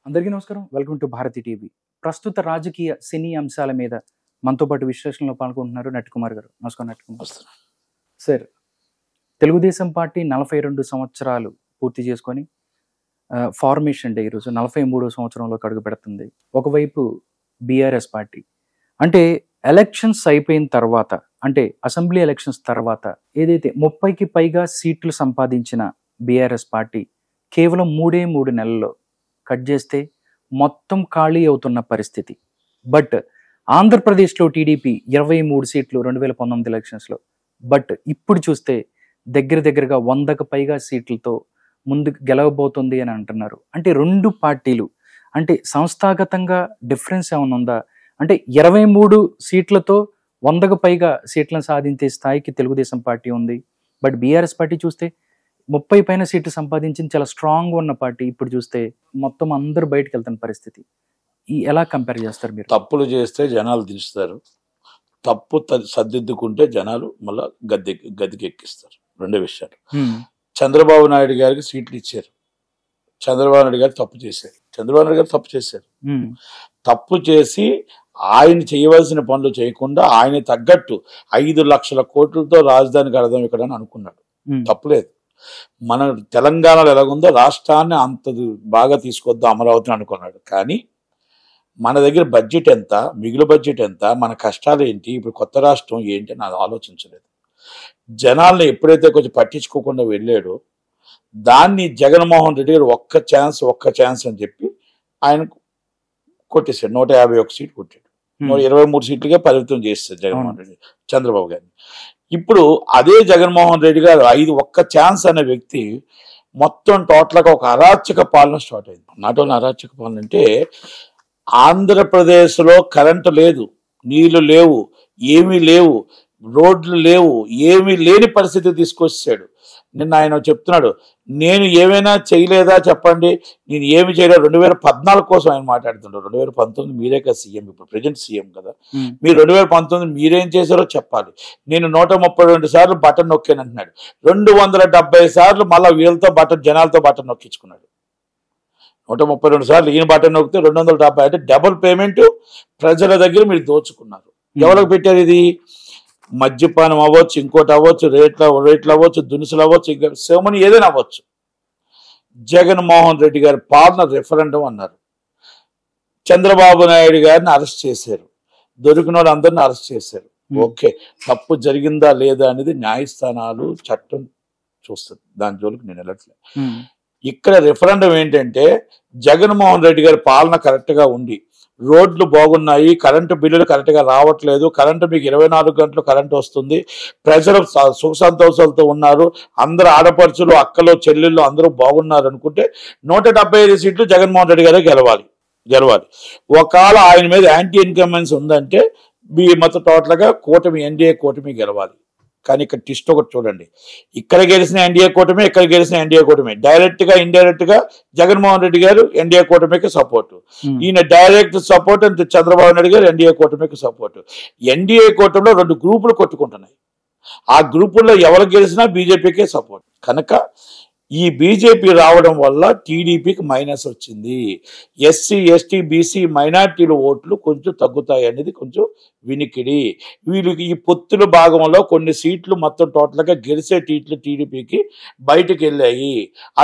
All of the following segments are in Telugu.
అందరికీ నమస్కారం. Welcome to Bharati TV. ప్రస్తుత రాజకీయ సినీ అంశాల మీద మనతో పాటు విశ్లేషణలో పాల్గొంటున్నారు నట్కుమార్ గారు. నమస్కారం నట్కుమార్ సార్. తెలుగుదేశం పార్టీ 42 సంవత్సరాలు పూర్తి చేసుకొని ఫార్మేషన్ డే ఈరోజు 43వ సంవత్సరంలోకి అడుగు పెడుతుంది. ఒకవైపు బీఆర్ఎస్ పార్టీ అంటే ఎలక్షన్స్ అయిపోయిన తర్వాత, అంటే అసెంబ్లీ ఎలక్షన్స్ తర్వాత ఏదైతే 30కి పైగా సీట్లు సంపాదించిన బీఆర్ఎస్ పార్టీ కేవలం 3 నెలల్లో కట్ చేస్తే మొత్తం ఖాళీ అవుతున్న పరిస్థితి. బట్ ఆంధ్రప్రదేశ్లో టీడీపీ 23 సీట్లు 2019 ఎలక్షన్స్లో. బట్ ఇప్పుడు చూస్తే దగ్గరగా 100కు పైగా సీట్లతో ముందుకు గెలవబోతుంది అని అంటున్నారు. అంటే రెండు పార్టీలు అంటే సంస్థాగతంగా డిఫరెన్స్ ఏమైనా ఉందా? అంటే 23 సీట్లతో 100కు పైగా సీట్లను సాధించే స్థాయికి తెలుగుదేశం పార్టీ ఉంది. బట్ బీఆర్ఎస్ పార్టీ చూస్తే 30 పైన సీట్లు సంపాదించింది, చాలా స్ట్రాంగ్ ఉన్న పార్టీ. ఇప్పుడు చూస్తే మొత్తం అందరూ బయటకు వెళ్తున్న పరిస్థితి. ఎలా కంపేర్ చేస్తారు మీరు? తప్పులు చేస్తే జనాలు దించుతారు, తప్పు సర్దిద్దుకుంటే జనాలు మళ్ళా గద్దెకి ఎక్కిస్తారు. రెండే విషయాలు. చంద్రబాబు నాయుడు గారికి సీట్లు ఇచ్చారు, చంద్రబాబు నాయుడు గారు తప్పు చేశారు. చంద్రబాబు నాయుడు గారు తప్పు చేశారు. తప్పు చేసి ఆయన చేయవలసిన పనులు చేయకుండా ఆయన తగ్గట్టు 5 లక్షల కోట్లతో రాజధాని కడదాం ఇక్కడ అని అనుకున్నాడు. తప్పులేదు. మన తెలంగాణలో ఎలాగుందో రాష్ట్రాన్ని అంత బాగా తీసుకొద్దాం అమరావతిని అనుకున్నాడు. కానీ మన దగ్గర బడ్జెట్ ఎంత, మిగులు బడ్జెట్ ఎంత, మన కష్టాలు ఏంటి, ఇప్పుడు కొత్త రాష్ట్రం ఏంటి అని ఆలోచించలేదు. జనాల్ని ఎప్పుడైతే కొంచెం పట్టించుకోకుండా వెళ్ళాడో దాన్ని జగన్మోహన్ రెడ్డి గారు ఒక్క ఛాన్స్ అని చెప్పి ఆయన కొట్టేశాడు. 151 సీట్లు కొట్టాడు. 23 సీట్లుగా పరిమితం చేస్తారు జగన్మోహన్ రెడ్డి చంద్రబాబు గారిని. ఇప్పుడు అదే జగన్మోహన్ రెడ్డి గారు ఒక్క ఛాన్స్ అనే వ్యక్తి మొత్తం టోటల్గా ఒక అరాచక పాలన స్టార్ట్ అయింది. నాట్ ఓన్లీ అరాచక పాలన అంటే ఆంధ్రప్రదేశ్లో కరెంటు లేదు, నీళ్లు లేవు, ఏమీ లేవు, రోడ్లు లేవు, ఏమీ లేని పరిస్థితి తీసుకొచ్చాడు. నిన్న ఆయన చెప్తున్నాడు, నేను ఏమైనా చేయలేదా చెప్పండి, నేను ఏమి చేయలేదు. 2014 కోసం ఆయన మాట్లాడుతున్నాడు. 2019 మీరే కదా సీఎం, ఇప్పుడు ప్రజెంట్ సీఎం కదా, మీరు 2019 మీరేం చేశారో చెప్పాలి. నేను 132 సార్లు బటన్ నొక్కాను అంటున్నాడు. 270 సార్లు మళ్ళీ వీళ్ళతో బటన్, జనాలతో బటన్ నొక్కించుకున్నాడు. 132 సార్లు ఈయన బటన్ నొక్కితే 270, అంటే డబుల్ పేమెంట్ ప్రజల దగ్గర మీరు దోచుకున్నారు. ఎవరికి పెట్టారు ఇది? మద్యపానం అవ్వచ్చు, ఇంకోటి అవ్వచ్చు, రేట్లు అవ్వచ్చు, దునుసులు అవ్వచ్చు, ఇంకా సేమని ఏదైనా అవ్వచ్చు. జగన్మోహన్ రెడ్డి గారి పాలన రెఫరెండం అన్నారు. చంద్రబాబు నాయుడు గారిని అరెస్ట్ చేశారు, దొరికిన వాళ్ళు అందరిని అరెస్ట్ చేశారు. ఓకే, తప్పు జరిగిందా లేదా అనేది న్యాయస్థానాలు, చట్టం చూస్తుంది. దాని జోలికి నేను వెళ్ళట్లేదు. ఇక్కడ రెఫరెండం ఏంటంటే జగన్మోహన్ రెడ్డి గారి పాలన కరెక్ట్గా ఉండి, రోడ్లు బాగున్నాయి, కరెంటు బిల్లులు కరెక్ట్గా రావట్లేదు, కరెంటు మీకు 24 గంటలు కరెంటు వస్తుంది, ప్రజలు సుఖ సంతోషాలతో ఉన్నారు, అందరు ఆడపడుచులు, అక్కలు, చెల్లెళ్ళు అందరూ బాగున్నారు అనుకుంటే 175 సీట్లు జగన్మోహన్ రెడ్డి గారే గెలవాలి. ఒకవేళ ఆయన మీద యాంటీ ఇన్కమెన్స్ ఉందంటే మొత్తం టోటల్గా కూటమి, ఎన్డీఏ కూటమి గెలవాలి. కానీ ఇక్కడ ట్విస్ట్ ఒకటి చూడండి, ఇక్కడ గెలిచిన ఎన్డీఏ కూటమి, ఇక్కడ గెలిచిన ఎన్డీఏ కూటమి, డైరెక్ట్ గా ఇండైరెక్ట్ గా జగన్మోహన్ రెడ్డి గారు ఎన్డీఏ కూటమికి సపోర్టు, ఈయన డైరెక్ట్ సపోర్ట్ అంటే చంద్రబాబు నాయుడు గారు ఎన్డీఏ కూటమికి సపోర్టు. ఎన్డీఏ కూటమిలో 2 గ్రూపులు కొట్టుకుంటున్నాయి. ఆ గ్రూపుల్లో ఎవరు గెలిచినా బీజేపీకే సపోర్ట్. కనుక ఈ బీజేపీ రావడం వల్ల టీడీపీకి మైనస్ వచ్చింది. ఎస్సీ, ఎస్టీ, బీసీ మైనార్టీల ఓట్లు కొంచెం తగ్గుతాయి అనేది కొంచెం వినికిడి. వీళ్ళకి ఈ పొత్తుల భాగంలో కొన్ని సీట్లు మొత్తం టోటల్గా గెలిచే సీట్లు టీడీపీకి బయటకు వెళ్ళాయి.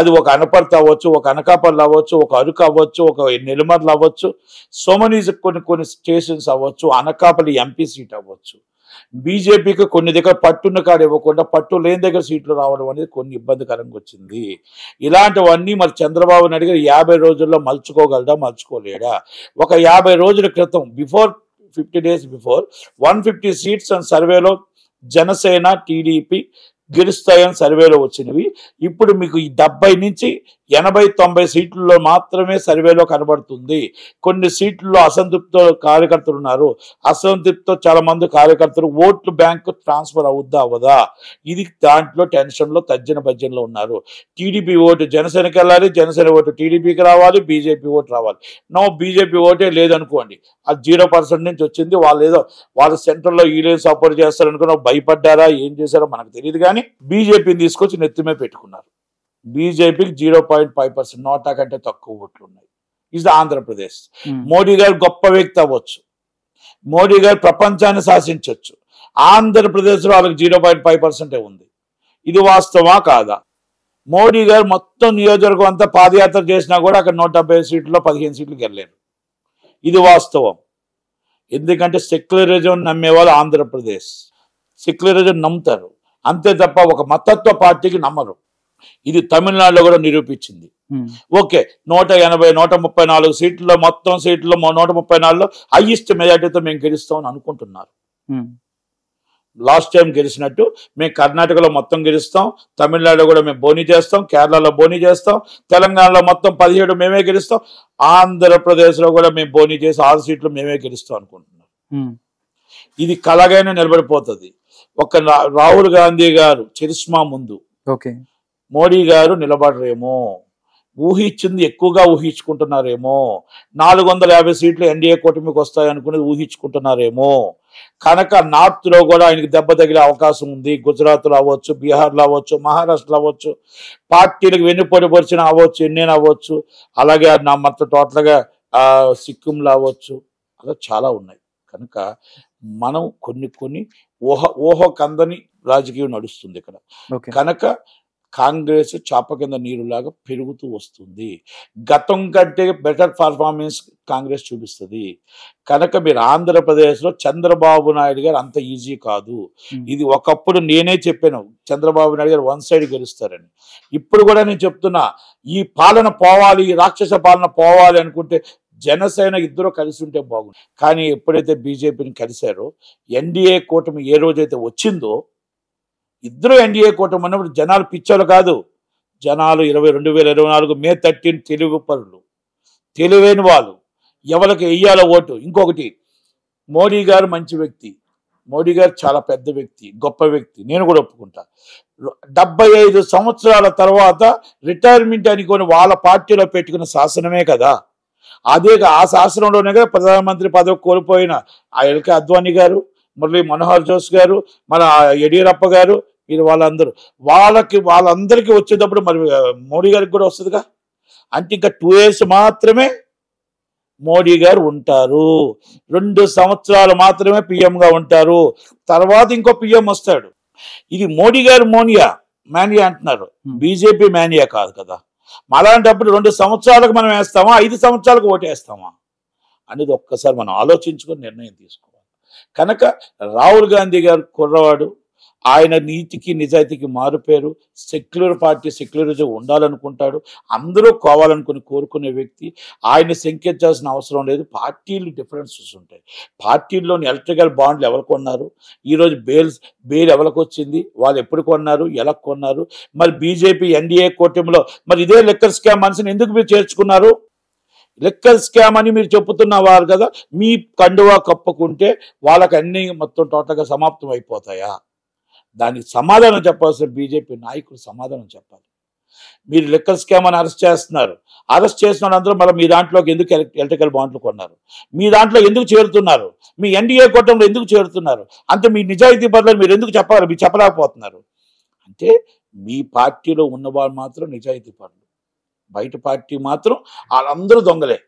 అది ఒక అనపర్తి అవ్వచ్చు, ఒక అనకాపల్లి అవ్వచ్చు, ఒక అరకు అవ్వచ్చు, ఒక నెల్లిమర్లు అవ్వచ్చు, సోమనీస్ కొన్ని స్టేషన్స్ అవ్వచ్చు, అనకాపల్లి ఎంపీ సీట్ అవ్వచ్చు. బీజేపీకి కొన్ని దగ్గర పట్టున్న కాడ ఇవ్వకుండా పట్టు లేని దగ్గర సీట్లు రావడం అనేది కొన్ని ఇబ్బందికరంగా వచ్చింది. ఇలాంటివన్నీ మరి చంద్రబాబు నాయుడు గారు 50 రోజుల్లో మలుచుకోగలడా, మలుచుకోలేడా? ఒక 50 రోజుల క్రితం, 50 days బిఫోర్ 150 సీట్స్ అని సర్వేలో జనసేన, టీడీపీ గెలుస్తాయని సర్వేలో వచ్చినవి. ఇప్పుడు మీకు 70 నుంచి 80-90 సీట్లలో మాత్రమే సర్వేలో కనబడుతుంది. కొన్ని సీట్లలో అసంతృప్తితో కార్యకర్తలు ఉన్నారు. అసంతృప్తితో చాలా మంది కార్యకర్తలు ఓట్లు బ్యాంకు ట్రాన్స్ఫర్ అవ్వదా, ఇది దాంట్లో టెన్షన్లో తర్జన భర్జనలో ఉన్నారు. టీడీపీ ఓటు జనసేనకి వెళ్ళాలి, జనసేన ఓటు టీడీపీకి రావాలి, బీజేపీ ఓటు రావాలి. బీజేపీ ఓటే లేదనుకోండి, అది 0% నుంచి వచ్చింది. వాళ్ళు సెంట్రల్లో వీళ్ళేం సపోర్ట్ చేస్తారనుకున్నా భయపడ్డారా, ఏం చేశారో మనకు తెలియదు. కానీ బీజేపీని తీసుకొచ్చి నెత్తిమే పెట్టుకున్నారు. బీజేపీకి 0.5%, 100 కంటే తక్కువ ఓట్లు ఉన్నాయి. Is the Andhra Pradesh. మోడీ గారు గొప్ప వ్యక్తి అవ్వచ్చు, మోడీ గారు ప్రపంచాన్ని శాసించవచ్చు, ఆంధ్రప్రదేశ్లో వాళ్ళకి 0.5% ఉంది. ఇది వాస్తవా కాదా? మోడీ గారు మొత్తం నియోజకవర్గం అంతా పాదయాత్ర చేసినా కూడా అక్కడ 170 సీట్లలో 15 సీట్లు గెలలేరు. ఇది వాస్తవం. ఎందుకంటే సెక్యులరిజం నమ్మేవాళ్ళు ఆంధ్రప్రదేశ్ సెక్యులరిజం నమ్ముతారు, అంతే తప్ప ఒక మతత్వ పార్టీకి నమ్మరు. ఇది తమిళనాడులో కూడా నిరూపించింది. ఓకే, 180 134 సీట్లలో మొత్తం సీట్లలో 134లో హైయెస్ట్ మెజార్టీతో మేము గెలుస్తామని అనుకుంటున్నారు. లాస్ట్ టైం గెలిచినట్టు మేము కర్ణాటకలో మొత్తం గెలుస్తాం, తమిళనాడులో కూడా మేము బోనీ చేస్తాం, కేరళలో బోనీ చేస్తాం, తెలంగాణలో మొత్తం 17 మేమే గెలుస్తాం, ఆంధ్రప్రదేశ్లో కూడా మేము బోనీ చేసి 6 సీట్లు మేమే గెలుస్తాం అనుకుంటున్నాం. ఇది కలగానే నిలబడిపోతుంది. ఒక రాహుల్ గాంధీ గారు చరిష్మా ముందు మోడీ గారు నిలబడరేమో, ఊహించింది ఎక్కువగా ఊహించుకుంటున్నారేమో, 450 సీట్లు ఎన్డీఏ కూటమికి వస్తాయనుకుని ఊహించుకుంటున్నారేమో. కనుక నార్త్ లో కూడా ఆయనకి దెబ్బ తగిలే అవకాశం ఉంది. గుజరాత్లో అవ్వచ్చు, బీహార్లో అవ్వచ్చు, మహారాష్ట్రలో అవ్వచ్చు, పార్టీలకు వెన్నుపోటు పరిచిన అవ్వచ్చు, ఎన్నేను అవ్వచ్చు, అలాగే నా మొత్తం టోటల్గా సిక్కింలో అవ్వచ్చు, అలా చాలా ఉన్నాయి. కనుక మనం కొన్ని ఊహ కందని రాజకీయం నడుస్తుంది ఇక్కడ. కనుక కాంగ్రెస్ చాప కింద నీరులాగా పెరుగుతూ వస్తుంది. గతం కంటే బెటర్ పర్ఫార్మెన్స్ కాంగ్రెస్ చూపిస్తుంది. కనుక మీరు ఆంధ్రప్రదేశ్లో చంద్రబాబు నాయుడు గారు అంత ఈజీ కాదు. ఇది ఒకప్పుడు నేనే చెప్పాను, చంద్రబాబు నాయుడు గారు 1 సైడ్ గెలుస్తారని. ఇప్పుడు కూడా నేను చెప్తున్నా, ఈ పాలన పోవాలి, ఈ రాక్షస పాలన పోవాలి అనుకుంటే జనసేన ఇద్దరు కలిసి ఉంటే బాగుంది. కానీ ఎప్పుడైతే బీజేపీని కలిశారో, ఎన్డీఏ కూటమి ఏ రోజైతే వచ్చిందో, ఇద్దరు ఎన్డీఏ కూటమి అన్నప్పుడు జనాలు పిచ్చోలు కాదు. జనాలు 2024 మే 13 తెలివి పరులు, తెలివైన వాళ్ళు, ఎవరికి వెయ్యాలో ఓటు. ఇంకొకటి, మోడీ గారు మంచి వ్యక్తి, మోడీ గారు చాలా పెద్ద వ్యక్తి, గొప్ప వ్యక్తి, నేను కూడా ఒప్పుకుంటా. 75 సంవత్సరాల తర్వాత రిటైర్మెంట్ అనుకొని వాళ్ళ పార్టీలో పెట్టుకున్న శాసనమే కదా. ఆ శాసనంలోనే కదా ప్రధానమంత్రి పదవి కోల్పోయిన ఆ ఎల్కే అద్వానీ గారు, మురళీ మనోహర్ జోష్ గారు, మన యడియూరప్ప గారు, మీరు వాళ్ళందరికీ వచ్చేటప్పుడు మరి మోడీ గారికి కూడా వస్తుందిగా. అంటే ఇంకా 2 years మాత్రమే మోడీ గారు ఉంటారు, 2 సంవత్సరాలు మాత్రమే పిఎంగా ఉంటారు. తర్వాత ఇంకో పిఎం వస్తాడు. ఇది మోడీ గారు మానియా అంటున్నారు, బీజేపీ మానియా కాదు కదా. అలాంటప్పుడు 2 సంవత్సరాలకు మనం వేస్తామా, 5 సంవత్సరాలకు ఓటేస్తామా అనేది ఒక్కసారి మనం ఆలోచించుకొని నిర్ణయం తీసుకోవాలి. కనుక రాహుల్ గాంధీ గారు కుర్రవాడు, ఆయన నీతికి నిజాయితీకి మారుపేరు, సెక్యులర్ పార్టీ సెక్యులరిజం ఉండాలనుకుంటాడు, అందరూ కావాలనుకుని కోరుకునే వ్యక్తి. ఆయన శంకించాల్సిన అవసరం లేదు. పార్టీలు డిఫరెన్సెస్ ఉంటాయి. పార్టీల్లోని ఎలక్ట్రికల్ బాండ్లు ఎవరు కొన్నారు, ఈరోజు బెయిల్ ఎవరికి వచ్చింది, వాళ్ళు ఎప్పుడు కొన్నారు, ఎలా కొన్నారు, మరి బీజేపీ ఎన్డీఏ కూటమిలో మరి ఇదే లిక్కర్ స్కామ్ మనిషిని ఎందుకు మీరు చేర్చుకున్నారు? లిక్కర్ స్కామ్ అని మీరు చెప్పుతున్నవారు కదా, మీ కండువా కప్పుకుంటే వాళ్ళకి అన్ని మొత్తం టోటల్గా సమాప్తం అయిపోతాయా? దానికి సమాధానం చెప్పాల్సిన బీజేపీ నాయకులు సమాధానం చెప్పాలి. మీరు లిక్కర్ స్కామ్ అని అరెస్ట్ చేస్తున్నారు, అరెస్ట్ చేసిన అందరూ మళ్ళీ మీ దాంట్లోకి ఎందుకు ఎలక్ట్రికల్ బాండ్లు కొన్నారు, మీ దాంట్లో ఎందుకు చేరుతున్నారు, మీ ఎన్డీఏ కూటమిలో ఎందుకు చేరుతున్నారు, అంటే మీ నిజాయితీ పట్ల మీరు ఎందుకు చెప్పాలి, మీరు చెప్పలేకపోతున్నారు. అంటే మీ పార్టీలో ఉన్నవాళ్ళు మాత్రం నిజాయితీ పరులు, బయట పార్టీ మాత్రం వాళ్ళందరూ దొంగలే.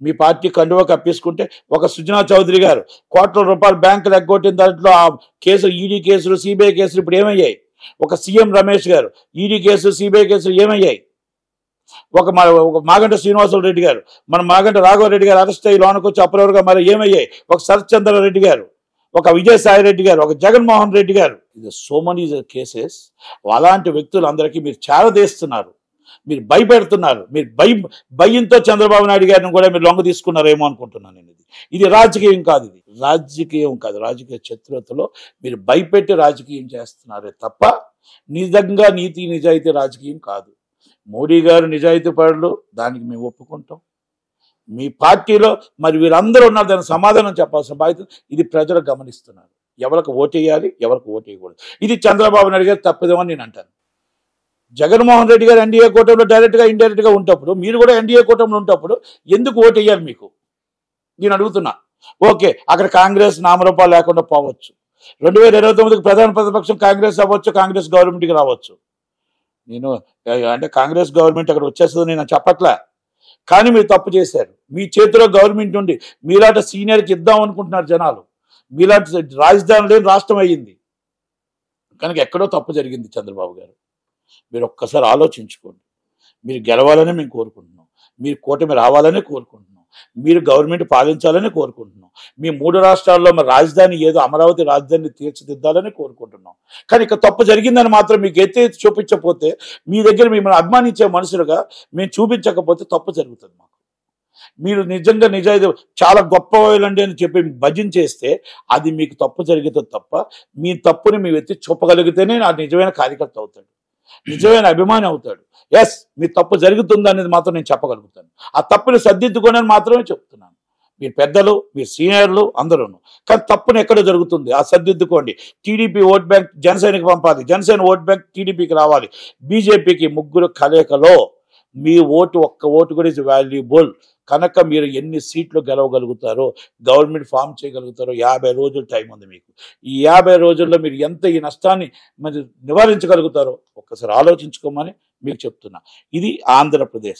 మీ పార్టీ కండువా కప్పేసుకుంటే ఒక సుజనా చౌదరి గారు కోట్ల రూపాయలు బ్యాంకులు ఎగ్గొట్టిన దాంట్లో ఆ కేసులు, ఈడీ కేసులు, సిబిఐ కేసులు ఇప్పుడు ఏమయ్యాయి? ఒక సీఎం రమేష్ గారు ఈడీ కేసులు, సిబిఐ కేసులు ఏమయ్యాయి? ఒక మాగంట శ్రీనివాసరెడ్డి గారు, మన మాగంట రాఘవరెడ్డి గారు అరెస్ట్ అయ్యి లోనికి వచ్చి అప్పటివరకు మరి ఏమయ్యాయి? ఒక శరత్చంద్రారెడ్డి గారు, ఒక విజయసాయి రెడ్డి గారు, ఒక జగన్మోహన్ రెడ్డి గారు. ఇది సో మెనీ కేసెస్. అలాంటి వ్యక్తులందరికీ మీరు చేరదీస్తున్నారు, మీరు భయపెడుతున్నారు. మీరు భయంతో చంద్రబాబు నాయుడు గారిని కూడా మీరు లొంగ తీసుకున్నారేమో అనుకుంటున్నాను నేను. ఇది రాజకీయం కాదు, ఇది రాజకీయం కాదు. రాజకీయ చతురతలో మీరు భయపెట్టి రాజకీయం చేస్తున్నారే తప్ప నిజంగా నీతి నిజాయితీ రాజకీయం కాదు. మోడీ గారు నిజాయితీ పరులు, దానికి మేము ఒప్పుకుంటాం. మీ పార్టీలో మరి వీరందరూ ఉన్నారు, దానికి సమాధానం చెప్పాల్సిన బాధ్యత ఇది ప్రజలు గమనిస్తున్నారు. ఎవరికి ఓటేయాలి, ఎవరికి ఓటేయకూడదు, ఇది చంద్రబాబు నాయుడు గారు తప్పిదమని నేను అంటాను. జగన్మోహన్ రెడ్డి గారు ఎన్డీఏ కూటమిలో డైరెక్ట్గా ఇండైరెక్ట్గా ఉంటప్పుడు, మీరు కూడా ఎన్డీఏ కూటమిలో ఉంటప్పుడు ఎందుకు ఓటు వేయాలి మీకు నేను అడుగుతున్నా. ఓకే, అక్కడ కాంగ్రెస్ నామరూపాలు లేకుండా పోవచ్చు, 2029కి ప్రధాన ప్రతిపక్షం కాంగ్రెస్ అవ్వచ్చు, కాంగ్రెస్ గవర్నమెంట్కి రావచ్చు. నేను అంటే కాంగ్రెస్ గవర్నమెంట్ అక్కడ వచ్చేస్తుంది నేను చెప్పట్లే, కానీ మీరు తప్పు చేశారు. మీ చేతిలో గవర్నమెంట్ ఉండి మీలాంటి సీనియర్కి ఇద్దాం అనుకుంటున్నారు జనాలు. మీలాంటి రాజధాని లేని రాష్ట్రం అయ్యింది కనుక ఎక్కడో తప్పు జరిగింది చంద్రబాబు గారు. మీరు ఒక్కసారి ఆలోచించుకోండి. మీరు గెలవాలని మేము కోరుకుంటున్నాం, మీరు కూటమి రావాలని కోరుకుంటున్నాం, మీరు గవర్నమెంట్ పాలించాలని కోరుకుంటున్నాం. మీ 3 రాష్ట్రాల్లో మరి రాజధాని ఏదో అమరావతి రాజధానిని తీర్చిదిద్దాలని కోరుకుంటున్నాం. కానీ ఇక తప్పు జరిగిందని మాత్రం మీకు ఎత్తి చూపించకపోతే, మీ దగ్గర మిమ్మల్ని అభిమానించే మనుషులుగా మేము చూపించకపోతే తప్పు జరుగుతుంది మాకు. మీరు నిజంగా నిజాయితీ చాలా గొప్ప వాళ్ళండి అని చెప్పి భజన చేస్తే అది మీకు తప్పు జరుగుతుంది తప్ప, మీ తప్పుని మేము ఎత్తి చూపగలిగితేనే ఆ నిజమైన కార్యకర్త అవుతాడు, నిజమైన అభిమాని అవుతాడు. ఎస్, మీ తప్పు జరుగుతుంది అనేది మాత్రం నేను చెప్పగలుగుతాను. ఆ తప్పుని సర్దిద్దుకొని మాత్రమే చెప్తున్నాను. మీరు పెద్దలు, మీరు సీనియర్లు అందరూ. కానీ తప్పుని ఎక్కడ జరుగుతుంది ఆ సర్దిద్దుకోండి. టీడీపీ ఓట్ బ్యాంక్ జనసేనకి పంపాలి, జనసేన ఓట్ బ్యాంక్ టీడీపీకి రావాలి. బీజేపీకి 3 కలయికలో మీ ఓటు, ఒక్క ఓటు కూడా ఇస్ వాల్యుబుల్. కనుక మీరు ఎన్ని సీట్లు గెలవగలుగుతారో, గవర్నమెంట్ ఫామ్ చేయగలుగుతారో 50 రోజులు టైం ఉంది మీకు. ఈ 50 రోజుల్లో మీరు ఎంత ఈ నష్టాన్ని మరి నివారించగలుగుతారో ఒక్కసారి ఆలోచించుకోమని మీకు చెప్తున్నా. ఇది ఆంధ్రప్రదేశ్.